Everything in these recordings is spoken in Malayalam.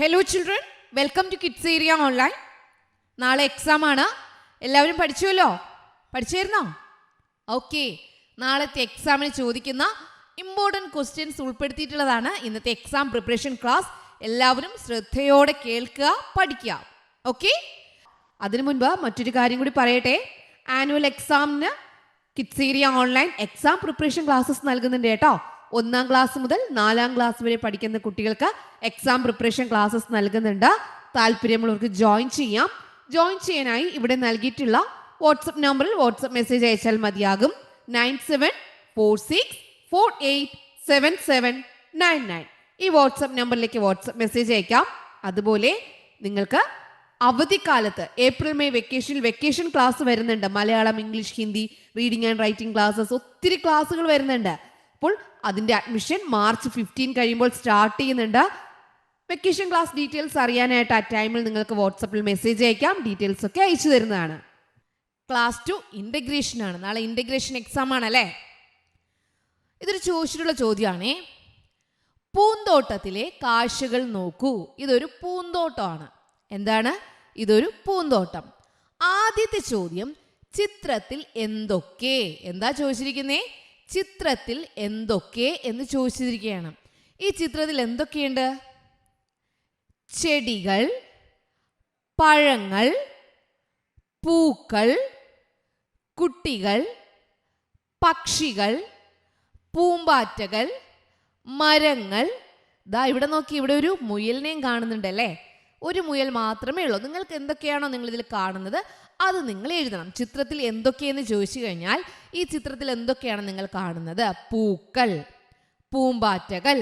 Hello children, welcome to kids area online. നാളെ എക്സാം ആണ്. എല്ലാവരും പഠിച്ചുവല്ലോ? പഠിച്ചായിരുന്നോ? ഓക്കെ. നാളത്തെ എക്സാമിന് ചോദിക്കുന്ന ഇമ്പോർട്ടൻറ്റ് ക്വസ്റ്റ്യൻസ് ഉൾപ്പെടുത്തിയിട്ടുള്ളതാണ് ഇന്നത്തെ എക്സാം പ്രിപ്പറേഷൻ ക്ലാസ്. എല്ലാവരും ശ്രദ്ധയോടെ കേൾക്കുക, പഠിക്കുക. ഓക്കെ. അതിനു മുൻപ് മറ്റൊരു കാര്യം കൂടി പറയട്ടെ. ആനുവൽ എക്സാമിന് kids area online exam preparation classes നൽകുന്നുണ്ട് കേട്ടോ. 1ാം ക്ലാസ് മുതൽ 4ാം ക്ലാസ് വരെ പഠിക്കുന്ന കുട്ടികൾക്ക് എക്സാം പ്രിപ്പറേഷൻ ക്ലാസ്സസ് നൽകുന്നുണ്ട്. താല്പര്യമുള്ളവർക്ക് ജോയിൻ ചെയ്യാം. ജോയിൻ ചെയ്യാനായി ഇവിടെ നൽകിയിട്ടുള്ള വാട്സപ്പ് നമ്പറിൽ വാട്സപ്പ് മെസ്സേജ് അയച്ചാൽ മതിയാകും. 9746487799. ഈ വാട്സപ്പ് നമ്പറിലേക്ക് വാട്സപ്പ് മെസ്സേജ് അയക്കാം. അതുപോലെ നിങ്ങൾക്ക് അവധിക്കാലത്ത് ഏപ്രിൽ മെയ് വെക്കേഷൻ ക്ലാസ് വരുന്നുണ്ട്. Malayalam, English, Hindi, reading and writing classes, ഒത്തിരി ക്ലാസ്സുകൾ വരുന്നുണ്ട്. അപ്പോൾ അതിൻ്റെ അഡ്മിഷൻ മാർച്ച് 15 കഴിയുമ്പോൾ സ്റ്റാർട്ട് ചെയ്യുന്നുണ്ട്. വെക്കേഷൻ ക്ലാസ് ഡീറ്റെയിൽസ് അറിയാനായിട്ട് ആ ടൈമിൽ നിങ്ങൾക്ക് വാട്സപ്പിൽ മെസ്സേജ് അയക്കാം. ഡീറ്റെയിൽസ് ഒക്കെ അയച്ചു തരുന്നതാണ്. ക്ലാസ് 2 ഇൻ്റഗ്രേഷൻ ആണ്. നാളെ ഇൻ്റഗ്രേഷൻ എക്സാം ആണല്ലേ. ഇതൊരു ചോദിച്ചിട്ടുള്ള ചോദ്യമാണേ. പൂന്തോട്ടത്തിലെ കാഴ്ചകൾ നോക്കൂ. ഇതൊരു പൂന്തോട്ടമാണ്. എന്താണ്? ഇതൊരു പൂന്തോട്ടം. ആദ്യത്തെ ചോദ്യം, ചിത്രത്തിൽ എന്തൊക്കെ? എന്താ ചോദിച്ചിരിക്കുന്നേ? ചിത്രത്തിൽ എന്തൊക്കെ എന്ന് ചോദിച്ചിരിക്കുകയാണ്. ഈ ചിത്രത്തിൽ എന്തൊക്കെയുണ്ട്? ചെടികൾ, പഴങ്ങൾ, പൂക്കൾ, കുട്ടികൾ, പക്ഷികൾ, പൂമ്പാറ്റകൾ, മരങ്ങൾ. ദാ ഇവിടെ നോക്കി, ഇവിടെ ഒരു മുയലിനെയും കാണുന്നുണ്ടല്ലേ. ഒരു മുയൽ മാത്രമേ ഉള്ളൂ. നിങ്ങൾക്ക് എന്തൊക്കെയാണോ നിങ്ങൾ ഇതിൽ കാണുന്നത് അത് നിങ്ങൾ എഴുതണം. ചിത്രത്തിൽ എന്തൊക്കെയെന്ന് ചോദിച്ചു കഴിഞ്ഞാൽ ഈ ചിത്രത്തിൽ എന്തൊക്കെയാണ് നിങ്ങൾ കാണുന്നത്? പൂക്കൾ, പൂമ്പാറ്റകൾ,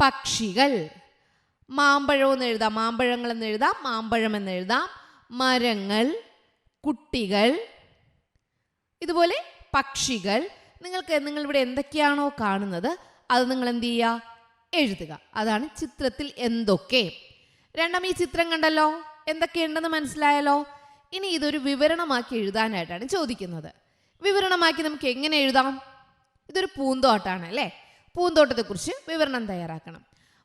പക്ഷികൾ, മാമ്പഴം എന്ന് എഴുതാം, മാമ്പഴങ്ങൾ എന്ന് എഴുതാം, മാമ്പഴം എന്ന് എഴുതാം, മരങ്ങൾ, കുട്ടികൾ, ഇതുപോലെ പക്ഷികൾ. നിങ്ങളിവിടെ എന്തൊക്കെയാണോ കാണുന്നത് അത് നിങ്ങൾ എന്ത് ചെയ്യുക? എഴുതുക. അതാണ് ചിത്രത്തിൽ എന്തൊക്കെ. രണ്ടാം, ഈ ചിത്രം കണ്ടല്ലോ, എന്തൊക്കെയുണ്ടെന്ന് മനസ്സിലായല്ലോ. ഇനി ഇതൊരു വിവരണമാക്കി എഴുതാനായിട്ടാണ് ചോദിക്കുന്നത്. വിവരണമാക്കി നമുക്ക് എങ്ങനെ എഴുതാം? ഇതൊരു പൂന്തോട്ടമാണ് അല്ലേ. പൂന്തോട്ടത്തെക്കുറിച്ച് വിവരണം തയ്യാറാക്കണം.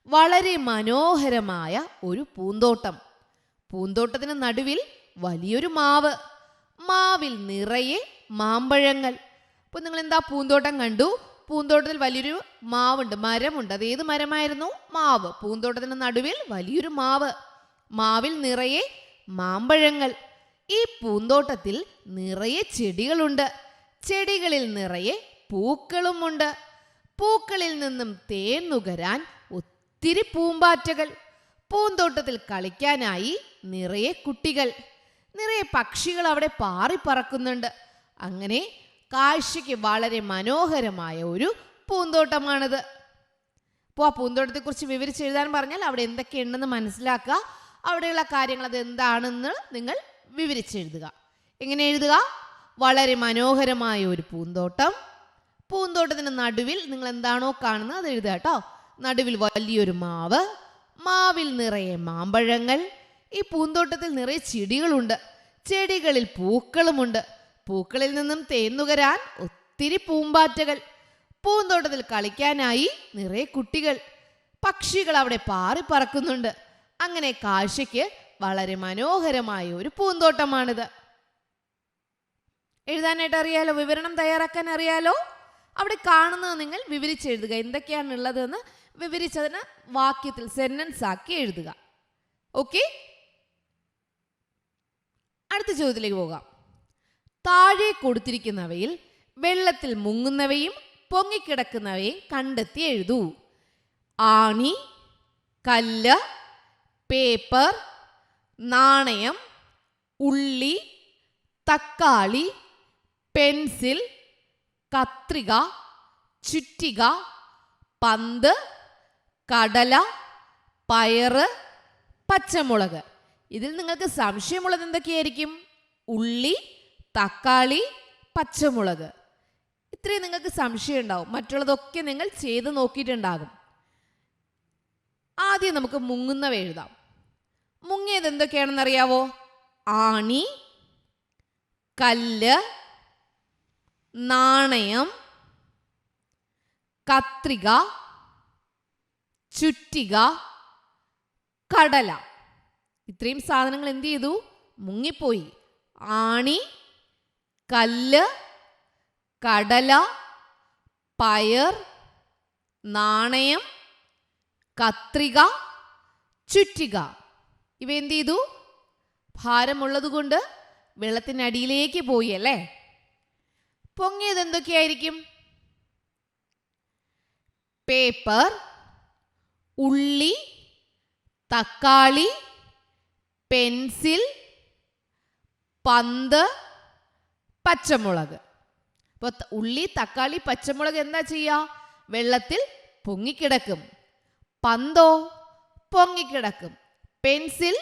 വളരെ മനോഹരമായ ഒരു പൂന്തോട്ടം. പൂന്തോട്ടത്തിന് നടുവിൽ വലിയൊരു മാവ്. മാവിൽ നിറയെ മാമ്പഴങ്ങൾ. അപ്പോൾ നിങ്ങൾ എന്താ പൂന്തോട്ടം കണ്ടു. പൂന്തോട്ടത്തിൽ വലിയൊരു മാവുണ്ട്, മരമുണ്ട്. അത് ഏത് മരമായിരുന്നു? മാവ്. പൂന്തോട്ടത്തിന് നടുവിൽ വലിയൊരു മാവ്. മാവിൽ നിറയെ മാമ്പഴങ്ങൾ. ഈ പൂന്തോട്ടത്തിൽ നിറയെ ചെടികളുണ്ട്. ചെടികളിൽ നിറയെ പൂക്കളുമുണ്ട്. പൂക്കളിൽ നിന്നും തേൻ നുകരാൻ ഒത്തിരി പൂമ്പാറ്റകൾ. പൂന്തോട്ടത്തിൽ കളിക്കാനായി നിറയെ കുട്ടികൾ. നിറയെ പക്ഷികൾ അവിടെ പാറിപ്പറക്കുന്നുണ്ട്. അങ്ങനെ കാഴ്ചയ്ക്ക് വളരെ മനോഹരമായ ഒരു പൂന്തോട്ടമാണിത്. അപ്പോൾ ആ പൂന്തോട്ടത്തെക്കുറിച്ച് വിവരിച്ചെഴുതാൻ പറഞ്ഞാൽ അവിടെ എന്തൊക്കെയുണ്ടെന്ന് മനസ്സിലാക്കുക. അവിടെയുള്ള കാര്യങ്ങൾ അത് എന്താണെന്ന് നിങ്ങൾ വിവരിച്ചെഴുതുക. എങ്ങനെ എഴുതുക? വളരെ മനോഹരമായ ഒരു പൂന്തോട്ടം. പൂന്തോട്ടത്തിന് നടുവിൽ നിങ്ങൾ എന്താണോ കാണുന്നത് അത് എഴുതുക കേട്ടോ. നടുവിൽ വലിയൊരു മാവ്. മാവിൽ നിറയെ മാമ്പഴങ്ങൾ. ഈ പൂന്തോട്ടത്തിൽ നിറയെ ചെടികളുണ്ട്. ചെടികളിൽ പൂക്കളുമുണ്ട്. പൂക്കളിൽ നിന്നും തേൻ നുകരാൻ ഒത്തിരി പൂമ്പാറ്റകൾ. പൂന്തോട്ടത്തിൽ കളിക്കാനായി നിറയെ കുട്ടികൾ. പക്ഷികൾ അവിടെ പാറിപ്പറക്കുന്നുണ്ട്. അങ്ങനെ കാഴ്ചയ്ക്ക് വളരെ മനോഹരമായ ഒരു പൂന്തോട്ടമാണിത്. എഴുതാനായിട്ട് അറിയാലോ, വിവരണം തയ്യാറാക്കാൻ അറിയാലോ. അവിടെ കാണുന്നത് നിങ്ങൾ വിവരിച്ചെഴുതുക. എന്തൊക്കെയാണുള്ളതെന്ന് വിവരിച്ചതിന് വാക്യത്തിൽ സെന്റൻസ് ആക്കി എഴുതുക. ഓക്കെ. അടുത്ത ചോദ്യത്തിലേക്ക് പോകാം. താഴെ കൊടുത്തിരിക്കുന്നവയിൽ വെള്ളത്തിൽ മുങ്ങുന്നവയും പൊങ്ങിക്കിടക്കുന്നവയും കണ്ടെത്തി എഴുതൂ. ആണി, കല്ല്, പേപ്പർ, നാണയം, ഉള്ളി, തക്കാളി, പെൻസിൽ, കത്രിക, ചുറ്റിക, പന്ത്, കടല, പയറ്, പച്ചമുളക്. ഇതിൽ നിങ്ങൾക്ക് സംശയമുള്ളത് എന്തൊക്കെയായിരിക്കും? ഉള്ളി, തക്കാളി, പച്ചമുളക്. ഇത്രയും നിങ്ങൾക്ക് സംശയം ഉണ്ടാവും. മറ്റുള്ളതൊക്കെ നിങ്ങൾ ചെയ്ത് നോക്കിയിട്ടുണ്ടാകും. ആദ്യം നമുക്ക് മുങ്ങുന്നവ എഴുതാം. മുങ്ങിയത് എന്തൊക്കെയാണെന്ന് അറിയാവോ? ആണി, കല്ല്, നാണയം, കത്രിക, ചുറ്റിക, കടല. ഇത്രയും സാധനങ്ങൾ എന്ത് ചെയ്തു? മുങ്ങിപ്പോയി. ആണി, കല്ല്, കടല, പയർ, നാണയം, കത്രിക, ചുറ്റിക. ഇവ എന്ത് ചെയ്തു? ഭാരമുള്ളത് കൊണ്ട് വെള്ളത്തിനടിയിലേക്ക് പോയി അല്ലേ? പൊങ്ങിയത് എന്തൊക്കെയായിരിക്കും? പേപ്പർ, ഉള്ളി, തക്കാളി, പെൻസിൽ, പന്ത്, പച്ചമുളക്. അപ്പോൾ ഉള്ളി, തക്കാളി, പച്ചമുളക് എന്താ ചെയ്യുക? വെള്ളത്തിൽ പൊങ്ങിക്കിടക്കും. പന്തോ പൊങ്ങിക്കിടക്കും. പെൻസിൽ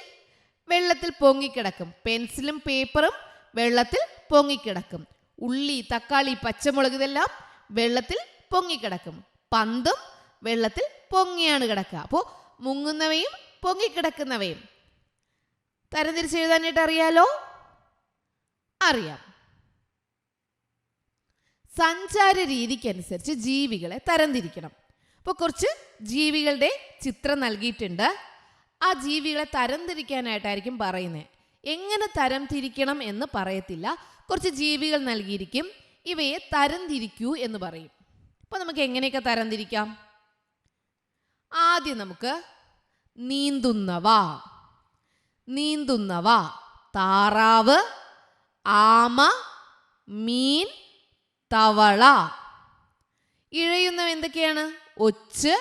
വെള്ളത്തിൽ പൊങ്ങിക്കിടക്കും. പെൻസിലും പേപ്പറും വെള്ളത്തിൽ പൊങ്ങിക്കിടക്കും. ഉള്ളി, തക്കാളി, പച്ചമുളക് ഇതെല്ലാം വെള്ളത്തിൽ പൊങ്ങിക്കിടക്കും. പന്തും വെള്ളത്തിൽ പൊങ്ങിയാണ് കിടക്കുക. അപ്പോൾ മുങ്ങുന്നവയും പൊങ്ങിക്കിടക്കുന്നവയും തരംതിരിച്ചെഴുതാനായിട്ട് അറിയാലോ? അറിയാം. സഞ്ചാര രീതിക്കനുസരിച്ച് ജീവികളെ തരംതിരിക്കണം. അപ്പോൾ കുറച്ച് ജീവികളുടെ ചിത്രം നൽകിയിട്ടുണ്ട്. ആ ജീവികളെ തരംതിരിക്കാനായിട്ടായിരിക്കും പറയുന്നത്. എങ്ങനെ തരംതിരിക്കണം എന്ന് പറയത്തില്ല. കുറച്ച് ജീവികൾ നൽകിയിരിക്കും. ഇവയെ തരംതിരിക്കൂ എന്ന് പറയും. അപ്പോൾ നമുക്ക് എങ്ങനെയൊക്കെ തരംതിരിക്കാം? ആദ്യം നമുക്ക് നീന്തുന്നവ. നീന്തുന്നവ താറാവ്, ആമ, മീൻ, തവള. ഇഴയുന്നവ എന്തൊക്കെയാണ്? ഒച്ച്,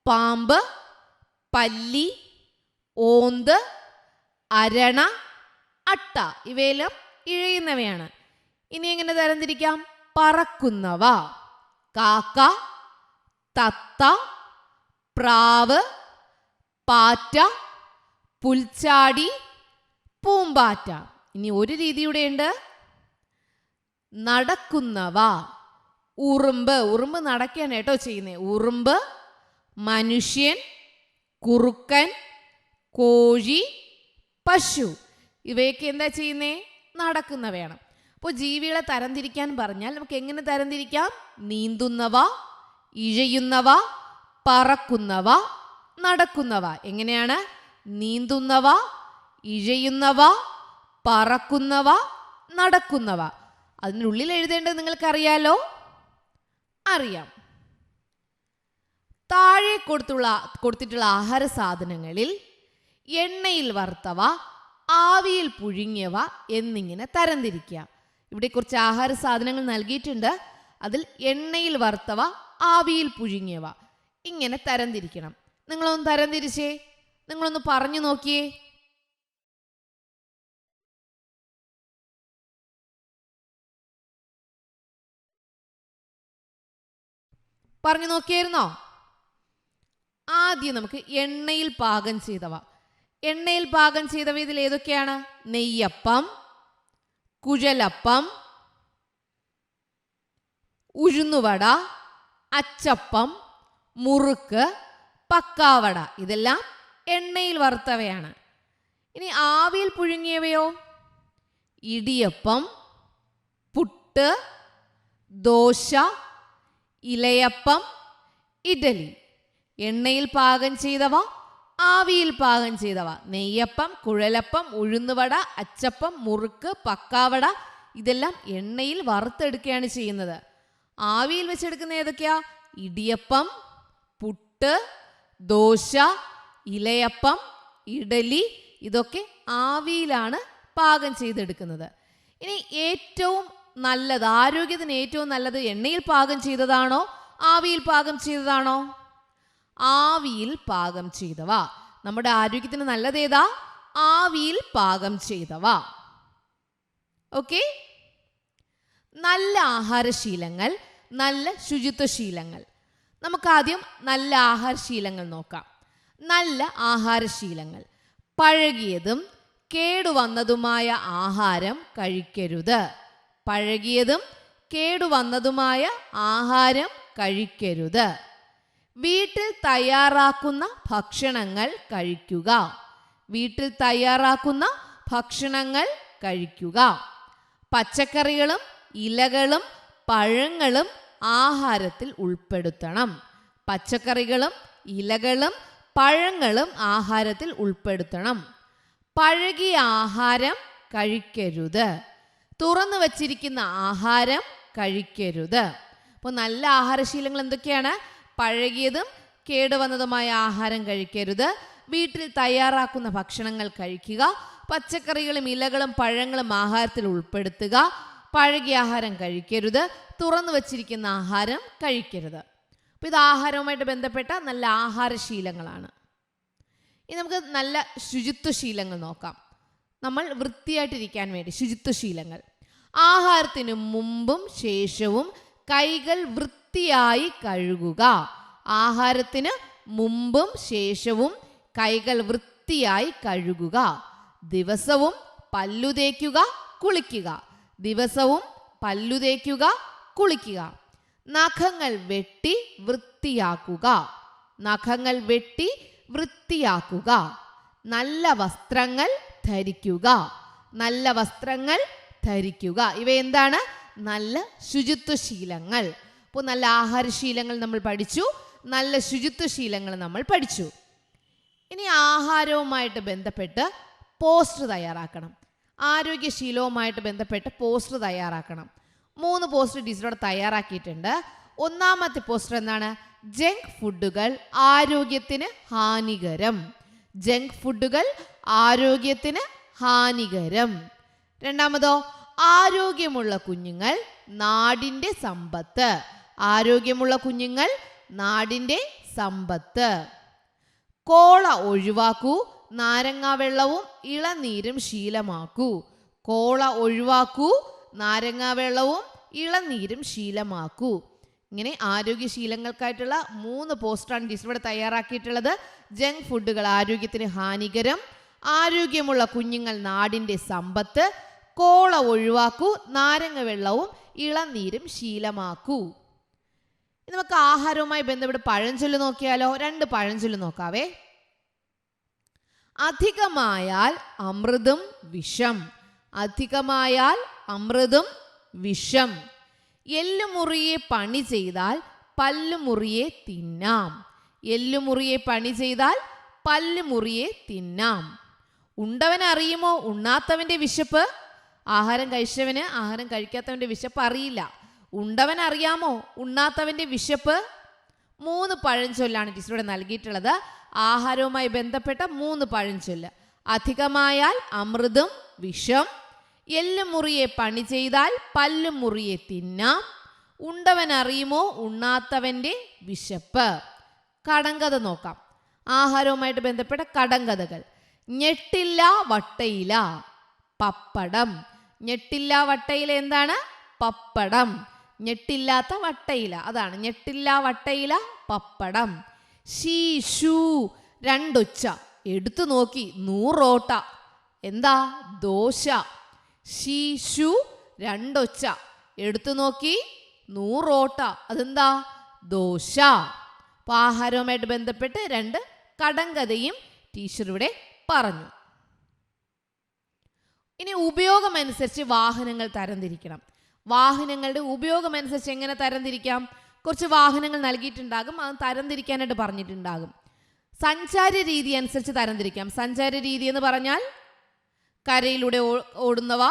പാമ്പ്, പല്ലി, ഓന്ത്, അരണ, അട്ട. ഇവയെല്ലാം ഇഴയുന്നവയാണ്. ഇനി എങ്ങനെ തരംതിരിക്കാം? പറക്കുന്നവ കാക്ക, തത്ത, പ്രാവ്, പാറ്റ, പുൽച്ചാടി, പൂമ്പാറ്റ. ഇനി ഒരു രീതിയുടെയുണ്ട്. നടക്കുന്നവ ഉറുമ്പ്. ഉറുമ്പ് നടക്കുകയാണ് കേട്ടോ ചെയ്യുന്നത്. ഉറുമ്പ്, മനുഷ്യൻ, കുറുക്കൻ, കോഴി, പശു. ഇവയൊക്കെ എന്താ ചെയ്യുന്നേ? നടക്കുന്നവയാണ്. അപ്പോൾ ജീവികളെ തരംതിരിക്കാൻ പറഞ്ഞാൽ നമുക്ക് എങ്ങനെ തരംതിരിക്കാം? നീന്തുന്നവ, ഇഴയുന്നവ, പറക്കുന്നവ, നടക്കുന്നവ. എങ്ങനെയാണ്? നീന്തുന്നവ, ഇഴയുന്നവ, പറക്കുന്നവ, നടക്കുന്നവ. അതിനുള്ളിൽ എഴുതേണ്ടത് നിങ്ങൾക്കറിയാലോ? അറിയാം. താഴെ കൊടുത്തിട്ടുള്ള ആഹാര സാധനങ്ങളിൽ എണ്ണയിൽ വറുത്തവ, ആവിയിൽ പുഴുങ്ങിയവ എന്നിങ്ങനെ തരംതിരിക്കുക. ഇവിടെ കുറച്ച് ആഹാര സാധനങ്ങൾ നൽകിയിട്ടുണ്ട്. അതിൽ എണ്ണയിൽ വറുത്തവ, ആവിയിൽ പുഴുങ്ങിയവ ഇങ്ങനെ തരംതിരിക്കണം. നിങ്ങളൊന്ന് തരംതിരിച്ചേ. നിങ്ങളൊന്ന് പറഞ്ഞു നോക്കിയേ. പറഞ്ഞു നോക്കിയായിരുന്നോ? ആദ്യം നമുക്ക് എണ്ണയിൽ പാകം ചെയ്തവ. എണ്ണയിൽ പാകം ചെയ്തവ ഇതിൽ ഏതൊക്കെയാണ്? നെയ്യപ്പം, കുഴലപ്പം, ഉഴുന്നുവട, അച്ചപ്പം, മുറുക്ക്, പക്കാവട. ഇതെല്ലാം എണ്ണയിൽ വറുത്തവയാണ്. ഇനി ആവിയിൽ പുഴുങ്ങിയവയോ? ഇടിയപ്പം, പുട്ട്, ദോശ, ഇലയപ്പം, ഇഡലി. എണ്ണയിൽ പാകം ചെയ്തവ, ആവിയിൽ പാകം ചെയ്തവ. നെയ്യപ്പം, കുഴലപ്പം, ഉഴുന്നുവട, അച്ചപ്പം, മുറുക്ക്, പക്കാവട ഇതെല്ലാം എണ്ണയിൽ വറുത്തെടുക്കുകയാണ് ചെയ്യുന്നത്. ആവിയിൽ വെച്ചെടുക്കുന്ന ഏതൊക്കെയാ? ഇടിയപ്പം, പുട്ട്, ദോശ, ഇലയപ്പം, ഇഡലി ഇതൊക്കെ ആവിയിലാണ് പാകം ചെയ്തെടുക്കുന്നത്. ഇനി ഏറ്റവും നല്ലത്, ആരോഗ്യത്തിന് ഏറ്റവും നല്ലത് എണ്ണയിൽ പാകം ചെയ്തതാണോ ആവിയിൽ പാകം ചെയ്തതാണോ? ആവിയിൽ പാകം ചെയ്തവ. നമ്മുടെ ആരോഗ്യത്തിന് നല്ലതേതാ? ആവിയിൽ പാകം ചെയ്തവ. ഓക്കെ. നല്ല ആഹാരശീലങ്ങൾ, നല്ല ശുചിത്വശീലങ്ങൾ. നമുക്കാദ്യം നല്ല ആഹാരശീലങ്ങൾ നോക്കാം. നല്ല ആഹാരശീലങ്ങൾ: പഴകിയതും കേടുവന്നതുമായ ആഹാരം കഴിക്കരുത്. പഴകിയതും കേടുവന്നതുമായ ആഹാരം കഴിക്കരുത്. വീട്ടിൽ തയ്യാറാക്കുന്ന ഭക്ഷണങ്ങൾ കഴിക്കുക. വീട്ടിൽ തയ്യാറാക്കുന്ന ഭക്ഷണങ്ങൾ കഴിക്കുക. പച്ചക്കറികളും ഇലകളും പഴങ്ങളും ആഹാരത്തിൽ ഉൾപ്പെടുത്തണം. പച്ചക്കറികളും ഇലകളും പഴങ്ങളും ആഹാരത്തിൽ ഉൾപ്പെടുത്തണം. പഴകിയ ആഹാരം കഴിക്കരുത്. തുറന്നു വച്ചിരിക്കുന്ന ആഹാരം കഴിക്കരുത്. അപ്പോൾ നല്ല ആഹാരശീലങ്ങൾ എന്തൊക്കെയാണ്? പഴകിയതും കേടുവന്നതുമായ ആഹാരം കഴിക്കരുത്. വീട്ടിൽ തയ്യാറാക്കുന്ന ഭക്ഷണങ്ങൾ കഴിക്കുക. പച്ചക്കറികളും ഇലകളും പഴങ്ങളും ആഹാരത്തിൽ ഉൾപ്പെടുത്തുക. പഴകിയ ആഹാരം കഴിക്കരുത്. തുറന്നു വച്ചിരിക്കുന്ന ആഹാരം കഴിക്കരുത്. അപ്പോൾ ഇത് ആഹാരവുമായിട്ട് ബന്ധപ്പെട്ട നല്ല ആഹാരശീലങ്ങളാണ്. ഇനി നമുക്ക് നല്ല ശുചിത്വശീലങ്ങൾ നോക്കാം. നമ്മൾ വൃത്തിയായിട്ടിരിക്കാൻ വേണ്ടി ശുചിത്വശീലങ്ങൾ. ആഹാരത്തിന് മുമ്പും ശേഷവും കൈകൾ വൃത്തിയായി കഴുകുക. ആഹാരത്തിന് മുമ്പും ശേഷവും കൈകൾ വൃത്തിയായി കഴുകുക. ദിവസവും പല്ലു തേക്കുക, കുളിക്കുക. ദിവസവും പല്ലു തേക്കുക, കുളിക്കുക. നഖങ്ങൾ വെട്ടി വൃത്തിയാക്കുക. നഖങ്ങൾ വെട്ടി വൃത്തിയാക്കുക. നല്ല വസ്ത്രങ്ങൾ ധരിക്കുക. നല്ല വസ്ത്രങ്ങൾ ധരിക്കുക. ഇവ എന്താണ്? നല്ല ശുചിത്വശീലങ്ങൾ. അപ്പോൾ നല്ല ആഹാരശീലങ്ങൾ നമ്മൾ പഠിച്ചു, നല്ല ശുചിത്വശീലങ്ങൾ നമ്മൾ പഠിച്ചു. ഇനി ആഹാരവുമായിട്ട് ബന്ധപ്പെട്ട് പോസ്റ്റർ തയ്യാറാക്കണം. ആരോഗ്യശീലവുമായിട്ട് ബന്ധപ്പെട്ട് പോസ്റ്റർ തയ്യാറാക്കണം. 3 പോസ്റ്റർ ടീച്ചറോട് തയ്യാറാക്കിയിട്ടുണ്ട്. ഒന്നാമത്തെ പോസ്റ്റർ എന്താണ്? ജങ്ക് ഫുഡുകൾ ആരോഗ്യത്തിന് ഹാനികരം. ജങ്ക് ഫുഡുകൾ ആരോഗ്യത്തിന് ഹാനികരം. രണ്ടാമതോ, ആരോഗ്യമുള്ള കുഞ്ഞുങ്ങൾ നാടിൻ്റെ സമ്പത്ത്. ആരോഗ്യമുള്ള കുഞ്ഞുങ്ങൾ നാടിൻ്റെ സമ്പത്ത്. കോള ഒഴിവാക്കൂ, നാരങ്ങാ വെള്ളവും ഇളനീരും ശീലമാക്കൂ. കോള ഒഴിവാക്കൂ, നാരങ്ങാ വെള്ളവും ഇളനീരും ശീലമാക്കൂ. ഇങ്ങനെ ആരോഗ്യശീലങ്ങൾക്കായിട്ടുള്ള 3 പോസ്റ്ററാണ് ടീച്ചർ ഇവിടെ തയ്യാറാക്കിയിട്ടുള്ളത്. ജങ്ക് ഫുഡുകൾ ആരോഗ്യത്തിന് ഹാനികരം, ആരോഗ്യമുള്ള കുഞ്ഞുങ്ങൾ നാടിൻ്റെ സമ്പത്ത്, കോള ഒഴിവാക്കൂ, നാരങ്ങ വെള്ളവും ഇളനീരും ശീലമാക്കൂ. നമുക്ക് ആഹാരവുമായി ബന്ധപ്പെട്ട് പഴഞ്ചൊല്ല് നോക്കിയാലോ? 2 പഴഞ്ചൊല്ല് നോക്കാവേ. അധികമായാൽ അമൃതും വിഷം. അധികമായാൽ അമൃതും വിഷം. എല്ലുമുറിയെ പണി ചെയ്താൽ പല്ലുമുറിയെ തിന്നാം. എല്ലുമുറിയെ പണി ചെയ്താൽ പല്ലുമുറിയെ തിന്നാം. ഉണ്ടവൻ അറിയുമോ ഉണ്ണാത്തവൻ്റെ വിശപ്പ്? ആഹാരം കഴിച്ചവന് ആഹാരം കഴിക്കാത്തവൻ്റെ വിശപ്പ് അറിയില്ല. ഉണ്ടവൻ അറിയാമോ ഉണ്ണാത്തവൻ്റെ വിശപ്പ്? 3 പഴഞ്ചൊല്ലാണ് ടീച്ചറോട് നൽകിയിട്ടുള്ളത്. ആഹാരവുമായി ബന്ധപ്പെട്ട 3 പഴഞ്ചൊല്ല്. അധികമായാൽ അമൃതും വിഷം. എല്ലുമുറിയെ പണി ചെയ്താൽ പല്ലുമുറിയെ തിന്നാം. ഉണ്ടവൻ അറിയുമോ ഉണ്ണാത്തവൻ്റെ വിശപ്പ്. കടങ്കഥ നോക്കാം. ആഹാരവുമായിട്ട് ബന്ധപ്പെട്ട കടങ്കഥകൾ. ഞെട്ടില്ല വട്ടയില, പപ്പടം. ഞെട്ടില്ല വട്ടയില എന്താണ്? പപ്പടം. ഞെട്ടില്ലാത്ത വട്ടയില, അതാണ് ഞെട്ടില്ല വട്ടയില, പപ്പടം. ശീശു, 2 ഒച്ച. എടുത്തു നോക്കി 100 ഓട്ട. എന്താ? ദോശ. ശീശു, 2 ഒച്ച. എടുത്തു നോക്കി 100 ഓട്ട. അതെന്താ? ദോശ. അപ്പോൾ ആഹാരവുമായിട്ട് ബന്ധപ്പെട്ട് 2 കടങ്കഥയും ടീച്ചർ ഇവിടെ പറഞ്ഞു. ഇനി ഉപയോഗമനുസരിച്ച് വാഹനങ്ങൾ തരംതിരിക്കണം. വാഹനങ്ങളുടെ ഉപയോഗമനുസരിച്ച് എങ്ങനെ തരംതിരിക്കാം? കുറച്ച് വാഹനങ്ങൾ നൽകിയിട്ടുണ്ടാകും, അത് തരംതിരിക്കാനായിട്ട് പറഞ്ഞിട്ടുണ്ടാകും. സഞ്ചാര രീതി അനുസരിച്ച് തരംതിരിക്കാം. സഞ്ചാര രീതി എന്ന് പറഞ്ഞാൽ കരയിലൂടെ ഓടുന്നവ,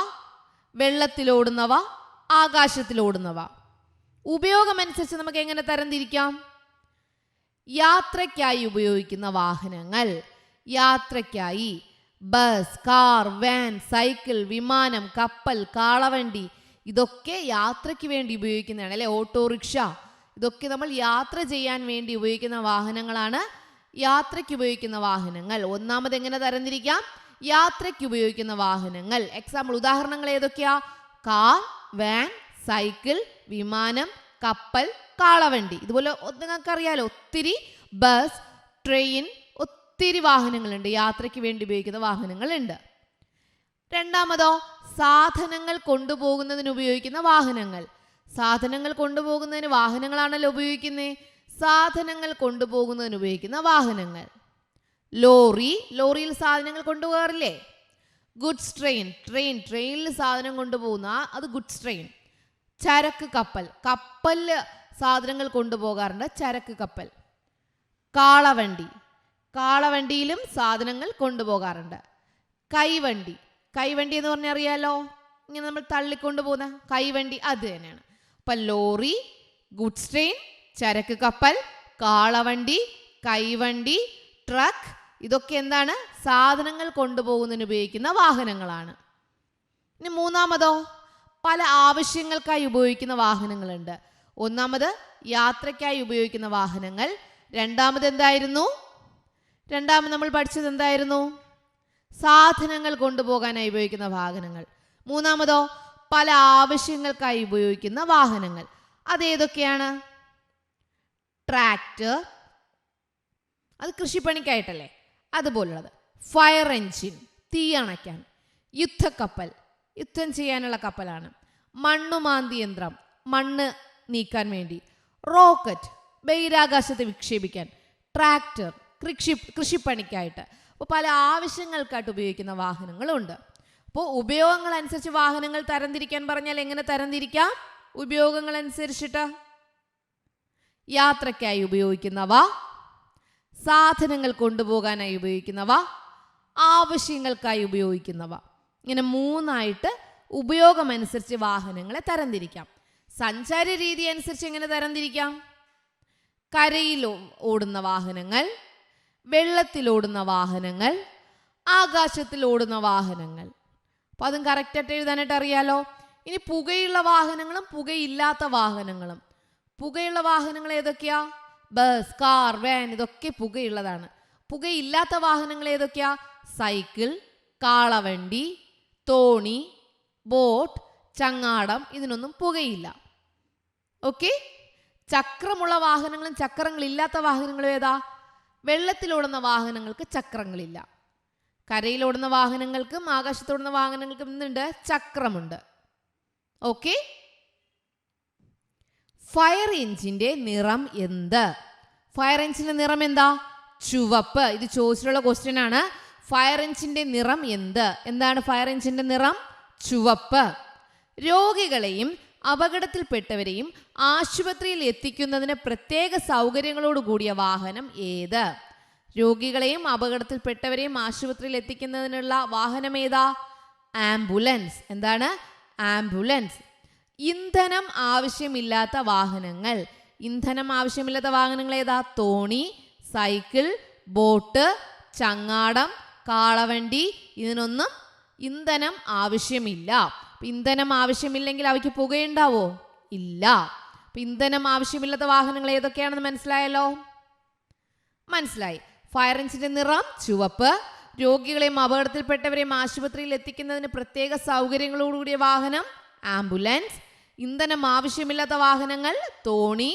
വെള്ളത്തിലോടുന്നവ, ആകാശത്തിലോടുന്നവ. ഉപയോഗമനുസരിച്ച് നമുക്ക് എങ്ങനെ തരംതിരിക്കാം? യാത്രയ്ക്കായി ഉപയോഗിക്കുന്ന വാഹനങ്ങൾ. യാത്രയ്ക്കായി ബസ്, കാർ, വാൻ, സൈക്കിൾ, വിമാനം, കപ്പൽ, കാളവണ്ടി, ഇതൊക്കെ യാത്രയ്ക്ക് വേണ്ടി ഉപയോഗിക്കുന്നതാണ് അല്ലെ. ഓട്ടോറിക്ഷ, ഇതൊക്കെ നമ്മൾ യാത്ര ചെയ്യാൻ വേണ്ടി ഉപയോഗിക്കുന്ന വാഹനങ്ങളാണ്. യാത്രയ്ക്ക് ഉപയോഗിക്കുന്ന വാഹനങ്ങൾ. ഒന്നാമത് എങ്ങനെ തരംതിരിക്കാം? യാത്രയ്ക്ക് ഉപയോഗിക്കുന്ന വാഹനങ്ങൾ. എക്സാമ്പിൾ ഉദാഹരണങ്ങൾ ഏതൊക്കെയാ? കാർ, വാൻ, സൈക്കിൾ, വിമാനം, കപ്പൽ, കാളവണ്ടി. ഇതുപോലെ നിങ്ങൾക്കറിയാലോ ഒത്തിരി ബസ്, ട്രെയിൻ, ഒത്തിരി വാഹനങ്ങളുണ്ട്. യാത്രയ്ക്ക് വേണ്ടി ഉപയോഗിക്കുന്ന വാഹനങ്ങളുണ്ട്. രണ്ടാമതോ, സാധനങ്ങൾ കൊണ്ടുപോകുന്നതിന് ഉപയോഗിക്കുന്ന വാഹനങ്ങൾ. സാധനങ്ങൾ കൊണ്ടുപോകുന്നതിന് വാഹനങ്ങളാണല്ലോ ഉപയോഗിക്കുന്നത്. സാധനങ്ങൾ കൊണ്ടുപോകുന്നതിന് ഉപയോഗിക്കുന്ന വാഹനങ്ങൾ. ലോറി, ലോറിയിൽ സാധനങ്ങൾ കൊണ്ടുപോകാറില്ലേ? ഗുഡ്സ് ട്രെയിൻ, ട്രെയിനിൽ സാധനം കൊണ്ടുപോകുന്ന അത് ഗുഡ്സ് ട്രെയിൻ. ചരക്ക് കപ്പൽ, കപ്പലിൽ സാധനങ്ങൾ കൊണ്ടുപോകാറുണ്ട്, ചരക്ക് കപ്പൽ. കാളവണ്ടി, കാളവണ്ടിയിലും സാധനങ്ങൾ കൊണ്ടുപോകാറുണ്ട്. കൈവണ്ടി, കൈവണ്ടി എന്ന് പറഞ്ഞാൽ അറിയാലോ, ഇങ്ങനെ നമ്മൾ തള്ളിക്കൊണ്ടു പോകുന്ന കൈവണ്ടി, അത് തന്നെയാണ്. അപ്പം ലോറി, ഗുഡ്സ് ട്രെയിൻ, ചരക്ക് കപ്പൽ, കാളവണ്ടി, കൈവണ്ടി, ട്രക്ക്, ഇതൊക്കെ എന്താണ്? സാധനങ്ങൾ കൊണ്ടുപോകുന്നതിന് ഉപയോഗിക്കുന്ന വാഹനങ്ങളാണ്. ഇനി മൂന്നാമതോ, പല ആവശ്യങ്ങൾക്കായി ഉപയോഗിക്കുന്ന വാഹനങ്ങളുണ്ട്. ഒന്നാമത് യാത്രയ്ക്കായി ഉപയോഗിക്കുന്ന വാഹനങ്ങൾ. രണ്ടാമത് എന്തായിരുന്നു? രണ്ടാമത് നമ്മൾ പഠിച്ചത് എന്തായിരുന്നു? സാധനങ്ങൾ കൊണ്ടുപോകാനായി ഉപയോഗിക്കുന്ന വാഹനങ്ങൾ. മൂന്നാമതോ, പല ആവശ്യങ്ങൾക്കായി ഉപയോഗിക്കുന്ന വാഹനങ്ങൾ. അതേതൊക്കെയാണ്? ട്രാക്ടർ, അത് കൃഷിപ്പണിക്കായിട്ടല്ലേ, അതുപോലുള്ളത്. ഫയർ എൻജിൻ, തീ അണയ്ക്കാൻ. യുദ്ധക്കപ്പൽ, യുദ്ധം ചെയ്യാനുള്ള കപ്പലാണ്. മണ്ണുമാന്തി യന്ത്രം, മണ്ണ് നീക്കാൻ വേണ്ടി. റോക്കറ്റ്, ബഹിരാകാശത്ത് വിക്ഷേപിക്കാൻ. ട്രാക്ടർ, കൃഷിപ്പണിക്കായിട്ട്. അപ്പോൾ പല ആവശ്യങ്ങൾക്കായിട്ട് ഉപയോഗിക്കുന്ന വാഹനങ്ങളുണ്ട്. അപ്പോൾ ഉപയോഗങ്ങൾ അനുസരിച്ച് വാഹനങ്ങൾ തരംതിരിക്കാൻ പറഞ്ഞാൽ എങ്ങനെ തരംതിരിക്കാം? ഉപയോഗങ്ങൾ അനുസരിച്ചിട്ട് യാത്രയ്ക്കായി ഉപയോഗിക്കുന്നവ, സാധനങ്ങൾ കൊണ്ടുപോകാനായി ഉപയോഗിക്കുന്നവ, ആവശ്യങ്ങൾക്കായി ഉപയോഗിക്കുന്നവ. ഇങ്ങനെ മൂന്നായിട്ട് ഉപയോഗമനുസരിച്ച് വാഹനങ്ങളെ തരംതിരിക്കാം. സഞ്ചാര രീതി അനുസരിച്ച് എങ്ങനെ തരംതിരിക്കാം? കരയിൽ ഓടുന്ന വാഹനങ്ങൾ, വെള്ളത്തിലോടുന്ന വാഹനങ്ങൾ, ആകാശത്തിൽ ഓടുന്ന വാഹനങ്ങൾ. അപ്പോൾ അതും കറക്റ്റായിട്ട് എഴുതാനായിട്ട് അറിയാലോ. ഇനി പുകയുള്ള വാഹനങ്ങളും പുകയില്ലാത്ത വാഹനങ്ങളും. പുകയുള്ള വാഹനങ്ങൾ ഏതൊക്കെയാ? ബസ്, കാർ, വാൻ, ഇതൊക്കെ പുകയുള്ളതാണ്. പുകയില്ലാത്ത വാഹനങ്ങൾ ഏതൊക്കെയാ? സൈക്കിൾ, കാളവണ്ടി, തോണി, ബോട്ട്, ചങ്ങാടം, ഇതിനൊന്നും പുകയില്ല. ഓക്കെ. ചക്രമുള്ള വാഹനങ്ങളും ചക്രങ്ങളില്ലാത്ത വാഹനങ്ങളും ഏതാ? വെള്ളത്തിലോടുന്ന വാഹനങ്ങൾക്ക് ചക്രങ്ങളില്ല. കരയിലോടുന്ന വാഹനങ്ങൾക്കും ആകാശത്തോടുന്ന വാഹനങ്ങൾക്കും എന്തുണ്ട്? ചക്രമുണ്ട്. ഓക്കെ. ഫയർ എഞ്ചിന്റെ നിറം എന്ത്? ഫയർ എഞ്ചിന്റെ നിറം എന്താ? ചുവപ്പ്. ഇത് ചോദിച്ചിട്ടുള്ള ക്വസ്റ്റ്യൻ ആണ്. ഫയർ എഞ്ചിന്റെ നിറം എന്ത്? എന്താണ് ഫയർ എഞ്ചിന്റെ നിറം? ചുവപ്പ്. രോഗികളെയും അപകടത്തിൽപ്പെട്ടവരെയും ആശുപത്രിയിൽ എത്തിക്കുന്നതിന് പ്രത്യേക സൗകര്യങ്ങളോട് കൂടിയ വാഹനം ഏത്? രോഗികളെയും അപകടത്തിൽപ്പെട്ടവരെയും ആശുപത്രിയിൽ എത്തിക്കുന്നതിനുള്ള വാഹനം ഏതാ? ആംബുലൻസ്. എന്താണ്? ആംബുലൻസ്. ഇന്ധനം ആവശ്യമില്ലാത്ത വാഹനങ്ങൾ. ഇന്ധനം ആവശ്യമില്ലാത്ത വാഹനങ്ങൾ ഏതാ? തോണി, സൈക്കിൾ, ബോട്ട്, ചങ്ങാടം, കാളവണ്ടി. ഇതിനൊന്നും ഇന്ധനം ആവശ്യമില്ല. ഇന്ധനം ആവശ്യമില്ലെങ്കിൽ അവയ്ക്ക് പുകയുണ്ടാവോ? ഇല്ല. ഇന്ധനം ആവശ്യമില്ലാത്ത വാഹനങ്ങൾ ഏതൊക്കെയാണെന്ന് മനസ്സിലായല്ലോ? മനസ്സിലായി. ഫയർ എഞ്ചിന്റെ നിറം ചുവപ്പ്. രോഗികളെയും അപകടത്തിൽപ്പെട്ടവരെയും ആശുപത്രിയിൽ എത്തിക്കുന്നതിന് പ്രത്യേക സൗകര്യങ്ങളോടുകൂടിയ വാഹനം ആംബുലൻസ്. ഇന്ധനം ആവശ്യമില്ലാത്ത വാഹനങ്ങൾ തോണി,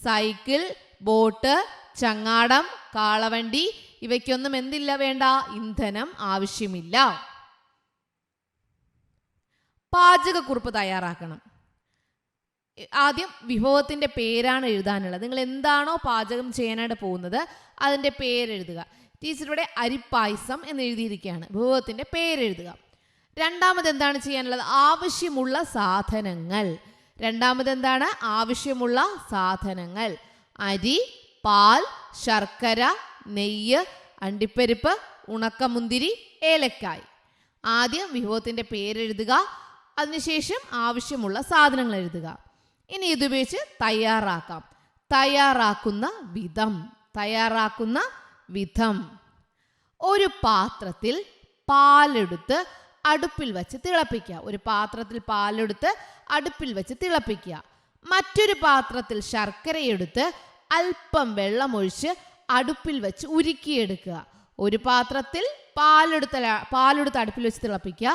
സൈക്കിൾ, ബോട്ട്, ചങ്ങാടം, കാളവണ്ടി. ഇവയ്ക്കൊന്നും എന്തില്ല? വേണ്ട, ഇന്ധനം ആവശ്യമില്ല. പാചകക്കുറിപ്പ് തയ്യാറാക്കണം. ആദ്യം വിഭവത്തിൻ്റെ പേരാണ് എഴുതാനുള്ളത്. നിങ്ങൾ എന്താണോ പാചകം ചെയ്യാനായിട്ട് പോകുന്നത് അതിൻ്റെ പേരെഴുതുക. ടീച്ചർ ഇവിടെ അരിപ്പായസം എന്ന് എഴുതിയിരിക്കുകയാണ്. വിഭവത്തിൻ്റെ പേരെഴുതുക. രണ്ടാമത് എന്താണ് ചെയ്യാനുള്ളത്? ആവശ്യമുള്ള സാധനങ്ങൾ. രണ്ടാമത് എന്താണ്? ആവശ്യമുള്ള സാധനങ്ങൾ. അരി, പാൽ, ശർക്കര, നെയ്യ്, അണ്ടിപ്പരിപ്പ്, ഉണക്കമുന്തിരി, ഏലക്കായ്. ആദ്യം വിഭവത്തിൻ്റെ പേരെഴുതുക, അതിനുശേഷം ആവശ്യമുള്ള സാധനങ്ങൾ എഴുതുക. ഇനി ഇതുപയോഗിച്ച് തയ്യാറാക്കാം. തയ്യാറാക്കുന്ന വിധം. തയ്യാറാക്കുന്ന വിധം. ഒരു പാത്രത്തിൽ പാലെടുത്ത് അടുപ്പിൽ വെച്ച് തിളപ്പിക്കുക. ഒരു പാത്രത്തിൽ പാലെടുത്ത് അടുപ്പിൽ വെച്ച് തിളപ്പിക്കുക. മറ്റൊരു പാത്രത്തിൽ ശർക്കരയെടുത്ത് അല്പം വെള്ളമൊഴിച്ച് അടുപ്പിൽ വെച്ച് ഉരുക്കിയെടുക്കുക. ഒരു പാത്രത്തിൽ പാലെടുത്ത് അടുപ്പിൽ വെച്ച് തിളപ്പിക്കുക.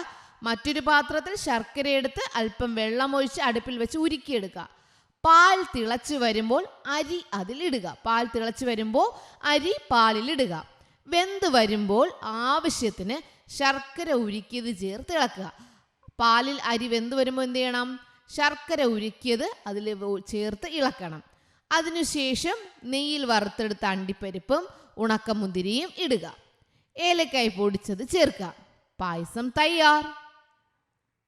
മറ്റൊരു പാത്രത്തിൽ ശർക്കരയെടുത്ത് അല്പം വെള്ളമൊഴിച്ച് അടുപ്പിൽ വെച്ച് ഉരുക്കിയെടുക്കുക. പാൽ തിളച്ചു വരുമ്പോൾ അരി അതിലിടുക. പാൽ തിളച്ചു വരുമ്പോൾ അരി പാലിലിടുക. വെന്ത് വരുമ്പോൾ ആവശ്യത്തിന് ശർക്കര ഉരുക്കിയത് ചേർത്ത് ഇളക്കുക. പാലിൽ അരി വെന്ത് വരുമ്പോൾ എന്ത് ചെയ്യണം? ശർക്കര ഉരുക്കിയത് അതിൽ ചേർത്ത് ഇളക്കണം. അതിനുശേഷം നെയ്യിൽ വറുത്തെടുത്ത അണ്ടിപ്പരിപ്പും ഉണക്കമുന്തിരിയും ഇടുക. ഏലക്കായ് പൊടിച്ചത് ചേർക്കുക. പായസം തയ്യാർ.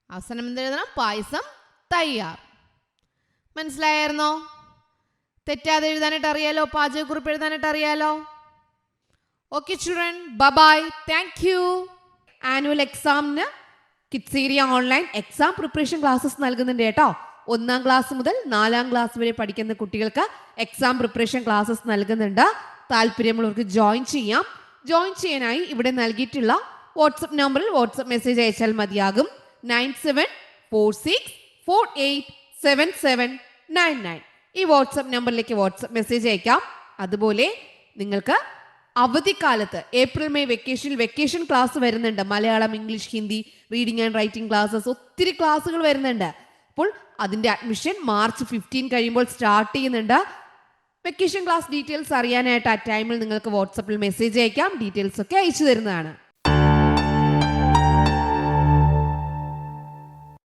അവസാനം എന്തെഴുതണം? പായസം തയ്യാർ. മനസ്സിലായിരുന്നോ? തെറ്റാതെ എഴുതാനായിട്ട് അറിയാലോ? പാചകക്കുറിപ്പ് എഴുതാനായിട്ട് അറിയാലോ? Okay children, bye. Thank you. Annual എക്സാമിന് kids area online exam preparation classes നൽകുന്നുണ്ട് കേട്ടോ. 1ാം ക്ലാസ് മുതൽ 4ാം ക്ലാസ് വരെ പഠിക്കുന്ന കുട്ടികൾക്ക് എക്സാം പ്രിപ്പറേഷൻ ക്ലാസ്സസ് നൽകുന്നുണ്ട്. താല്പര്യമുള്ളവർക്ക് ജോയിൻ ചെയ്യാം. ജോയിൻ ചെയ്യാനായി ഇവിടെ നൽകിയിട്ടുള്ള വാട്സപ്പ് നമ്പറിൽ വാട്സപ്പ് മെസ്സേജ് അയച്ചാൽ മതിയാകും. 9746487799. ഈ വാട്സപ്പ് നമ്പറിലേക്ക് വാട്സപ്പ് മെസ്സേജ് അയക്കാം. അതുപോലെ നിങ്ങൾക്ക് അവധിക്കാലത്ത് ഏപ്രിൽ മെയ് വെക്കേഷൻ ക്ലാസ് വരുന്നുണ്ട്. Malayalam, English, Hindi, reading and writing classes, ഒത്തിരി ക്ലാസ്സുകൾ വരുന്നുണ്ട്. അപ്പോൾ അതിൻ്റെ അഡ്മിഷൻ മാർച്ച് 15 കഴിയുമ്പോൾ സ്റ്റാർട്ട് ചെയ്യുന്നുണ്ട്. വെക്കേഷൻ ക്ലാസ് ഡീറ്റെയിൽസ് അറിയാനായിട്ട് ആ ടൈമിൽ നിങ്ങൾക്ക് വാട്സപ്പിൽ മെസ്സേജ് അയക്കാം. ഡീറ്റെയിൽസ് ഒക്കെ അയച്ചു തരുന്നതാണ്.